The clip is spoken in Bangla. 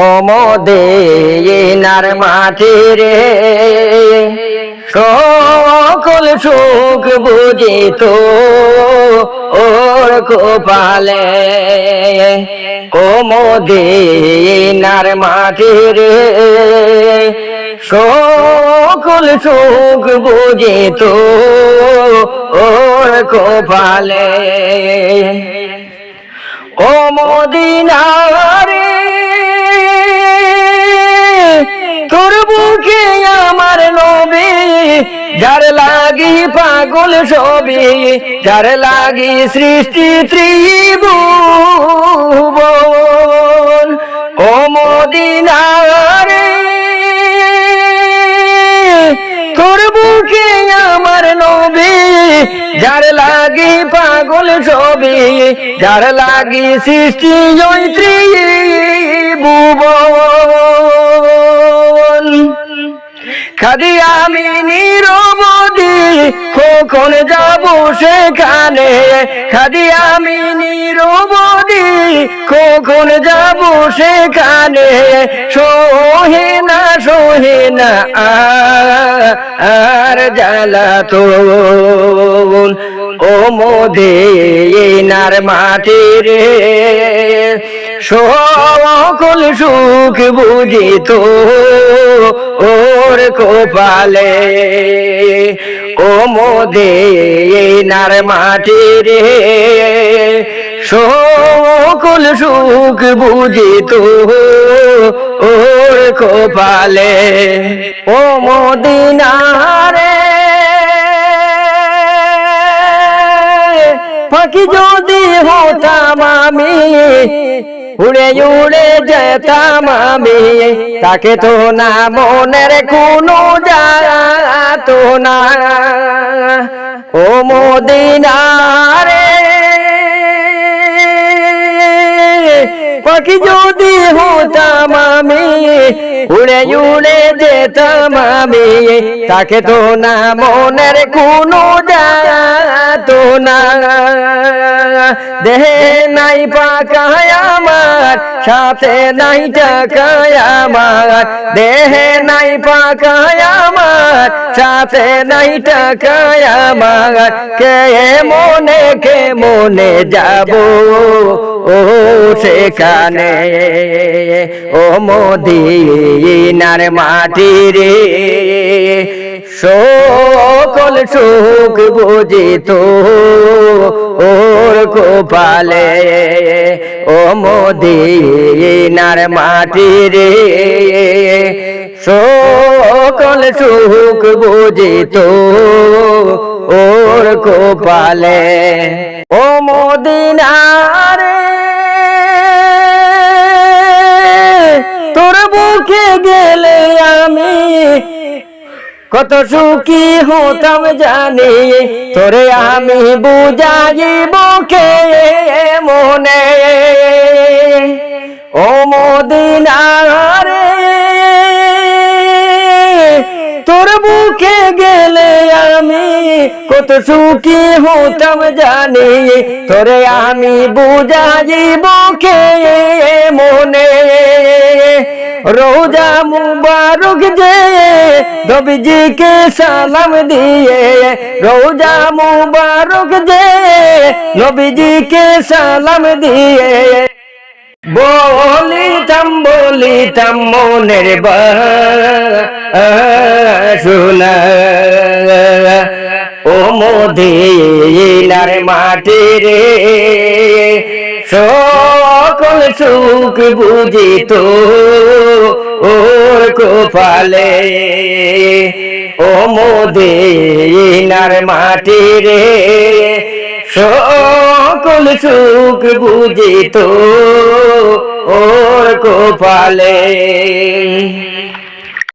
ও মদিনার মাটি রে সকল সুখ বুঝিত ওর কপালে। ও মদিনার মাটি রে সকল সুখ বুঝিত ওর কপালে। ও মদিনারে তোর বুকে আমার নবী, যার লাগি পাগল সবই, যার লাগি সৃষ্টি ত্রিভুবন। ও মদিনারে তোর বুকে আমার নবী, যার লাগি পাগল সবই, যার লাগি সৃষ্টি ত্রিভুবন। খাদি আমি নিরবধি কখন যাব সেখানে, খাদি আমি নিরবধি কখন যাব সেখানে। সোহে না আর জ্বালাতন। ও মদিনার মাটি রে সকল সুখ বুঝিত ওর কপালে। ও মদিনার মাটি রে সকল সুখ বুঝিত ওর কপালে। ও মদিনারে পাখি যদি হতাম আমি, উড়ে উড়ে যেতাম আমি, তাকে তো না মনের কোনো যাত না। ও মদিনারে পাখি যদি হতাম আমি, উড়ে উড়ে যেতাম আমি, তাকে তো না মনের কোনো যাত না। দেহে নাই পাকায় আমার, সাথে নাই টাকায় আমার, দেহে নাই পাকায় আমার, সাথে নাই টাকায় আমার। কে মনে যাব ও সেখানে। ও মদিনার মাটি রে সকল সুখ বুঝিত ওর কপালে। ও মদিনার মাটি রে সকল সুখ বুঝিত ওর কপালে। ও মদিনারে তোর বুকে গেলে আমি কত সুখী হতাম জানি, তোরে আমি বুঝাইব কে মনে। ও মদিনারে তোর বুকে গেলে আমি কত সুখী হতাম জানি, তোরে আমি বুঝাইব কে মনে। রোজা মুবারক যে নবীজিকে সালাম দিয়ে, রোজা মুবারক যে নবীজিকে সালাম দিয়ে, বলিতাম মনের বাসনা। ও মদিনার মাটি রে সকল সুখ বুঝিত ওর কপালে। ও মদিনার মাটি রে সকল সুখ বুঝিত ওর কপালে।